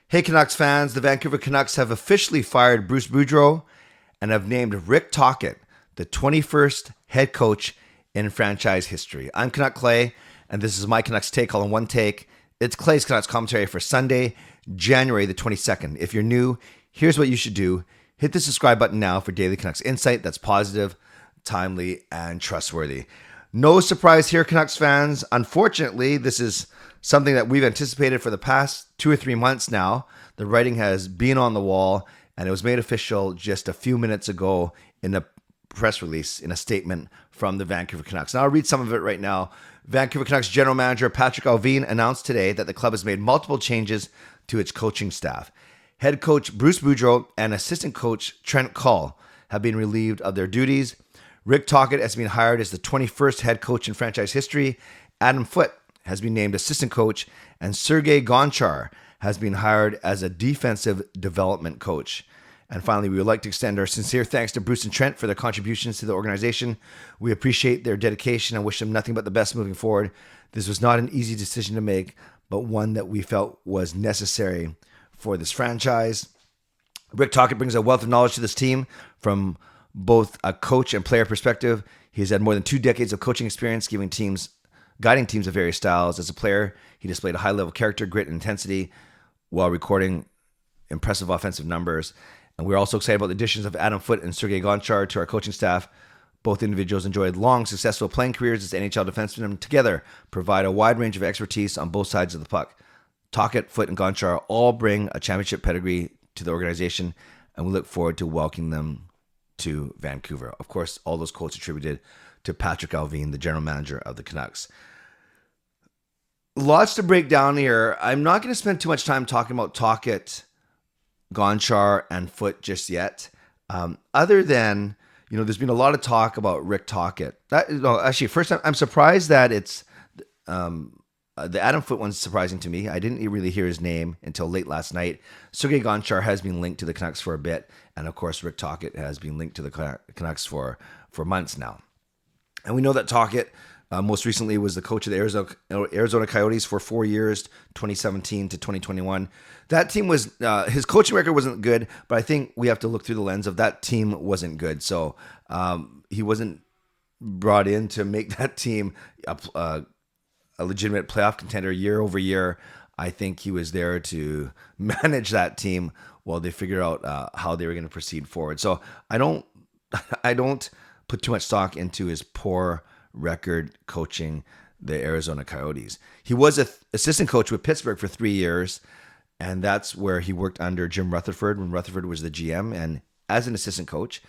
Hey Canucks fans, the Vancouver Canucks have officially fired Bruce Boudreau and have named Rick Tocchet the 21st head coach in franchise history. I'm Canuck Clay, and this is my Canucks take all in one take. It's Clay's Canucks commentary for Sunday, January the 22nd. If you're new, here's what you should do. Hit the subscribe button now for daily Canucks insight that's positive, timely, and trustworthy. No surprise here, Canucks fans. Unfortunately, this is something that we've anticipated for the past 2 or 3 months now. The writing has been on the wall, and it was made official just a few minutes ago in a press release, in a statement from the Vancouver Canucks. Now, I'll read some of it right now. Vancouver Canucks general manager Patrick Allvin announced today that the club has made multiple changes to its coaching staff. Head coach Bruce Boudreau and assistant coach Trent Cull have been relieved of their duties. Rick Tocchet has been hired as the 21st head coach in franchise history. Adam Foote has been named assistant coach, and Sergei Gonchar has been hired as a defensive development coach. And finally, we would like to extend our sincere thanks to Bruce and Trent for their contributions to the organization. We appreciate their dedication and wish them nothing but the best moving forward. This was not an easy decision to make, but one that we felt was necessary for this franchise. Rick Tocchet brings a wealth of knowledge to this team from both a coach and player perspective. He's had more than 2 decades of coaching experience, guiding teams of various styles. As a player, he displayed a high level of character, grit, and intensity while recording impressive offensive numbers. And we're also excited about the additions of Adam Foote and Sergei Gonchar to our coaching staff. Both individuals enjoyed long, successful playing careers as NHL defensemen and together provide a wide range of expertise on both sides of the puck. Tocchet, Foote, and Gonchar all bring a championship pedigree to the organization, and we look forward to welcoming them to Vancouver. Of course, all those quotes attributed to Patrick Allvin, the general manager of the Canucks. Lots to break down here. I'm not going to spend too much time talking about Tocchet, Gonchar, and Foote just yet. Other than, there's been a lot of talk about Rick Tocchet. First, I'm surprised that it's the Adam Foote one's surprising to me. I didn't really hear his name until late last night. Sergei Gonchar has been linked to the Canucks for a bit, and of course, Rick Tocchet has been linked to the Canucks for months now. And we know that Tocchet most recently was the coach of the Arizona Coyotes for 4 years, 2017 to 2021. That team was, his coaching record wasn't good, but I think we have to look through the lens of that team wasn't good. So he wasn't brought in to make that team a legitimate playoff contender year over year. I think he was there to manage that team while they figure out how they were going to proceed forward. So I don't put too much stock into his poor record coaching the Arizona Coyotes. He was an assistant coach with Pittsburgh for 3 years, and that's where he worked under Jim Rutherford when Rutherford was the GM. And as an assistant coach,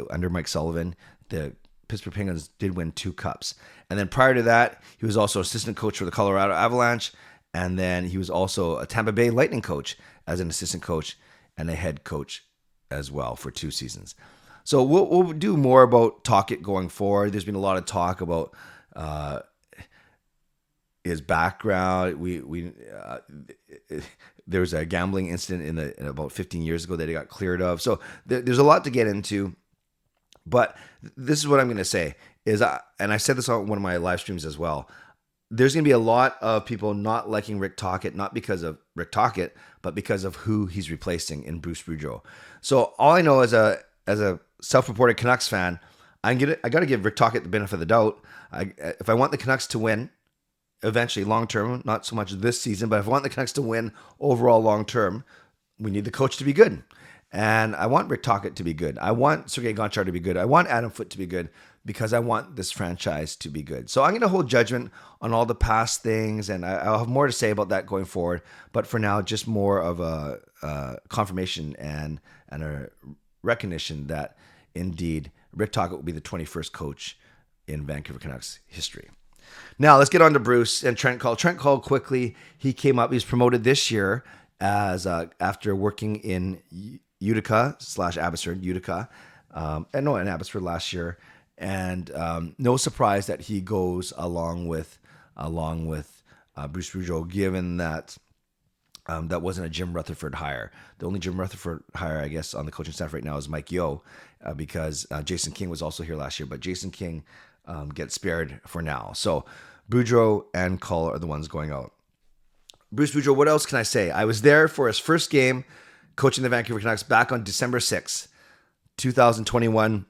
under Mike Sullivan, the Pittsburgh Penguins did win 2 cups. And then prior to that, he was also assistant coach for the Colorado Avalanche, and then he was also a Tampa Bay Lightning coach as an assistant coach and a head coach as well for 2 seasons. So we'll do more about Tocchet going forward. There's been a lot of talk about his background. There was a gambling incident in about 15 years ago that he got cleared of. So there's a lot to get into. But this is what I'm going to say and I said this on one of my live streams as well. There's going to be a lot of people not liking Rick Tocchet, not because of Rick Tocchet, but because of who he's replacing in Bruce Boudreau. So all I know as a self-reported Canucks fan, I got to give Rick Tocchet the benefit of the doubt. If I want the Canucks to win eventually long-term, not so much this season, but if I want the Canucks to win overall long-term, we need the coach to be good. And I want Rick Tocchet to be good. I want Sergei Gonchar to be good. I want Adam Foote to be good because I want this franchise to be good. So I'm going to hold judgment on all the past things, and I'll have more to say about that going forward. But for now, just more of a confirmation and a recognition that indeed Rick Tocchet will be the 21st coach in Vancouver Canucks history. Now let's get on to Bruce and Trent Cull. Trent Cull quickly, he came up. He was promoted this year as after working in Utica/Abbotsford, and Abbotsford last year, and no surprise that he goes along with Bruce Boudreau, given that that wasn't a Jim Rutherford hire. The only Jim Rutherford hire, I guess, on the coaching staff right now is Mike Yeo, because Jason King was also here last year, but Jason King gets spared for now. So Boudreau and Cull are the ones going out. Bruce Boudreau, what else can I say? I was there for his first game coaching the Vancouver Canucks back on December 6th, 2021,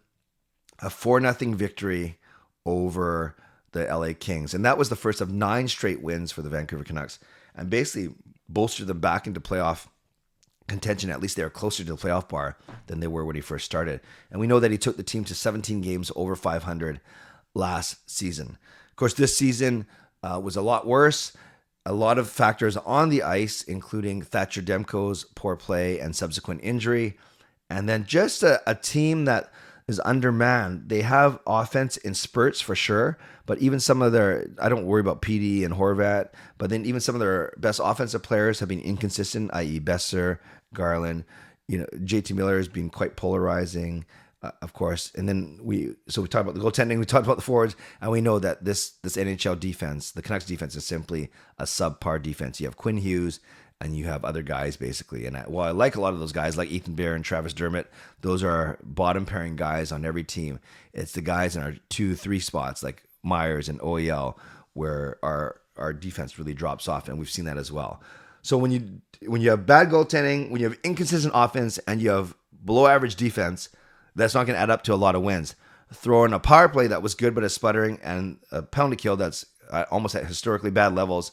a 4-0 victory over the LA Kings. And that was the first of 9 straight wins for the Vancouver Canucks and basically bolstered them back into playoff contention. At least they were closer to the playoff bar than they were when he first started. And we know that he took the team to 17 games over 500 last season. Of course, this season was a lot worse. A lot of factors on the ice, including Thatcher Demko's poor play and subsequent injury. And then just a team that is undermanned. They have offense in spurts for sure, but even some of their, I don't worry about PD and Horvat, but then even some of their best offensive players have been inconsistent, i.e. Besser, Garland. JT Miller has been quite polarizing, of course. And then we talked about the goaltending, we talked about the forwards, and we know that this NHL defense, the Canucks defense, is simply a subpar defense. You have Quinn Hughes, and you have other guys basically. And I like a lot of those guys, like Ethan Bear and Travis Dermott. Those are bottom pairing guys on every team. It's the guys in our 2-3 spots, like Myers and OEL, where our defense really drops off, and we've seen that as well. So when you have bad goaltending, when you have inconsistent offense, and you have below average defense, that's not going to add up to a lot of wins. Throw in a power play that was good but is sputtering, and a penalty kill that's almost at historically bad levels.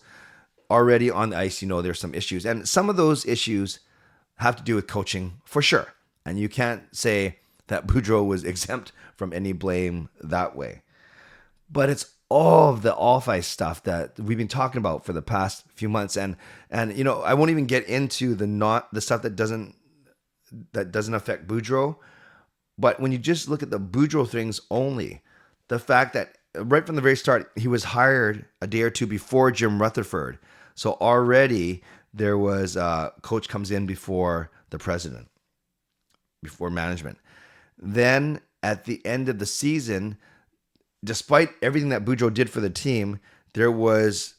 Already on the ice, there's some issues. And some of those issues have to do with coaching for sure. And you can't say that Boudreau was exempt from any blame that way. But it's all of the off-ice stuff that we've been talking about for the past few months. And I won't even get into the stuff that doesn't affect Boudreau. But when you just look at the Boudreau things only, the fact that right from the very start, he was hired a day or two before Jim Rutherford. So already there was coach comes in before the president, before management. Then at the end of the season, despite everything that Boudreau did for the team, there was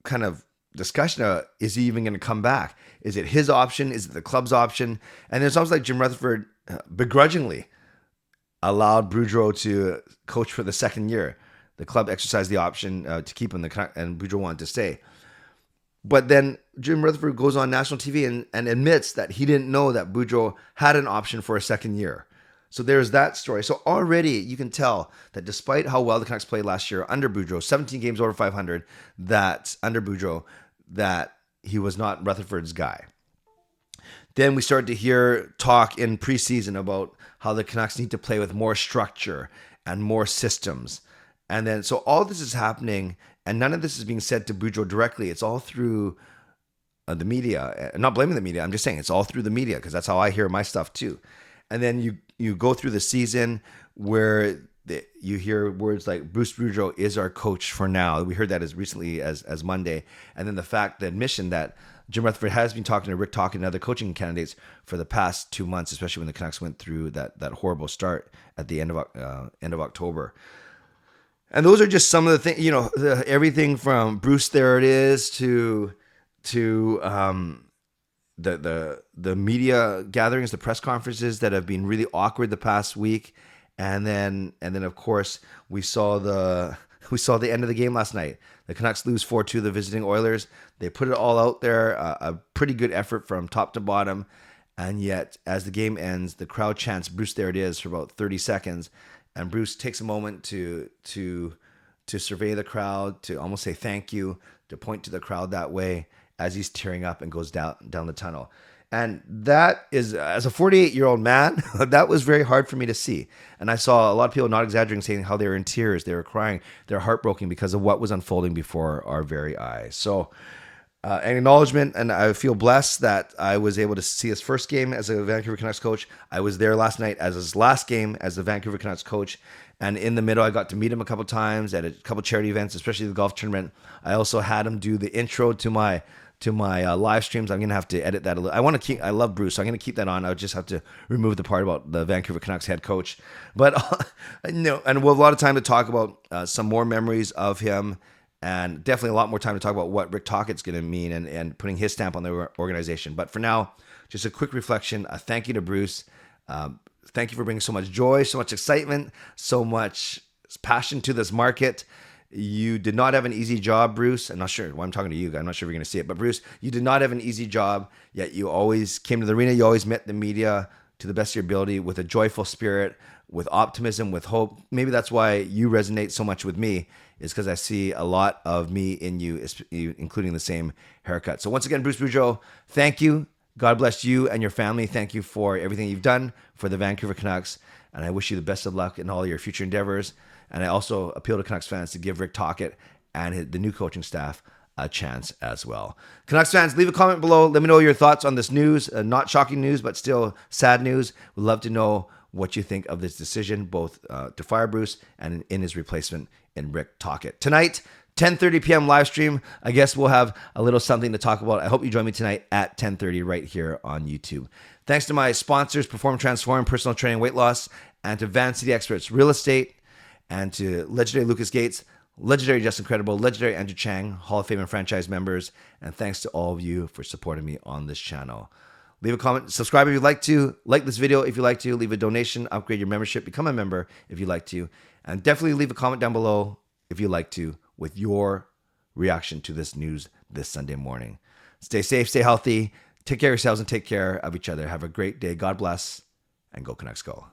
kind of discussion, is he even going to come back? Is it his option? Is it the club's option? And it's almost like Jim Rutherford begrudgingly allowed Boudreau to coach for the second year. The club exercised the option to keep him, and Boudreau wanted to stay. But then Jim Rutherford goes on national TV and admits that he didn't know that Boudreau had an option for a second year. So there's that story. So already you can tell that despite how well the Canucks played last year under Boudreau, 17 games over 500, that under Boudreau, that he was not Rutherford's guy. Then we started to hear talk in preseason about how the Canucks need to play with more structure and more systems. And then, so all this is happening, and none of this is being said to Boudreau directly. It's all through the media. I'm not blaming the media. I'm just saying it's all through the media, because that's how I hear my stuff too. And then you go through the season where you hear words like Bruce Boudreau is our coach for now. We heard that as recently as Monday. And then the admission that Jim Rutherford has been talking to Rick Tocchet and other coaching candidates for the past 2 months, especially when the Canucks went through that horrible start at the end of October. And those are just some of the things, everything from Bruce, there it is, to the media gatherings, the press conferences that have been really awkward the past week, and then of course we saw the end of the game last night. The Canucks lose 4-2 to the visiting Oilers. They put it all out there, a pretty good effort from top to bottom, and yet as the game ends, the crowd chants "Bruce, there it is" for about 30 seconds. And Bruce takes a moment to survey the crowd, to almost say thank you, to point to the crowd that way as he's tearing up and goes down the tunnel. And that is, as a 48-year-old man, that was very hard for me to see. And I saw a lot of people, not exaggerating, saying how they were in tears, they were crying, they're heartbroken because of what was unfolding before our very eyes. So an acknowledgement, and I feel blessed that I was able to see his first game as a Vancouver Canucks coach. I was there last night as his last game as the Vancouver Canucks coach. And in the middle, I got to meet him a couple times at a couple charity events, especially the golf tournament. I also had him do the intro to my live streams. I'm going to have to edit that a little. I love Bruce, so I'm going to keep that on. I would just have to remove the part about the Vancouver Canucks head coach. But, and we'll have a lot of time to talk about some more memories of him, and definitely a lot more time to talk about what Rick Tocchet's going to mean and putting his stamp on the organization. But for now, just a quick reflection. A thank you to Bruce. Thank you for bringing so much joy, so much excitement, so much passion to this market. You did not have an easy job, Bruce. I'm not sure. Well, I'm talking to you. I'm not sure if you're going to see it. But Bruce, you did not have an easy job, yet you always came to the arena. You always met the media to the best of your ability with a joyful spirit, with optimism, with hope. Maybe that's why you resonate so much with me, is because I see a lot of me in you, including the same haircut. So once again, Bruce Boudreau, thank you. God bless you and your family. Thank you for everything you've done for the Vancouver Canucks. And I wish you the best of luck in all your future endeavors. And I also appeal to Canucks fans to give Rick Tocchet and the new coaching staff a chance as well. Canucks fans, leave a comment below. Let me know your thoughts on this news. Not shocking news, but still sad news. We'd love to know what you think of this decision, both to fire Bruce and in his replacement in Rick Tocchet. Tonight, 10:30 p.m. live stream. I guess we'll have a little something to talk about. I hope you join me tonight at 10:30 right here on YouTube. Thanks to my sponsors, Perform Transform, Personal Training, Weight Loss, and to Van City Experts Real Estate, and to legendary Lucas Gates, legendary Justin Credible, legendary Andrew Chang, Hall of Fame and franchise members. And thanks to all of you for supporting me on this channel. Leave a comment, subscribe if you'd like to, like this video if you'd like to, leave a donation, upgrade your membership, become a member if you'd like to, and definitely leave a comment down below if you'd like to with your reaction to this news this Sunday morning. Stay safe, stay healthy, take care of yourselves and take care of each other. Have a great day. God bless, and go Canucks go.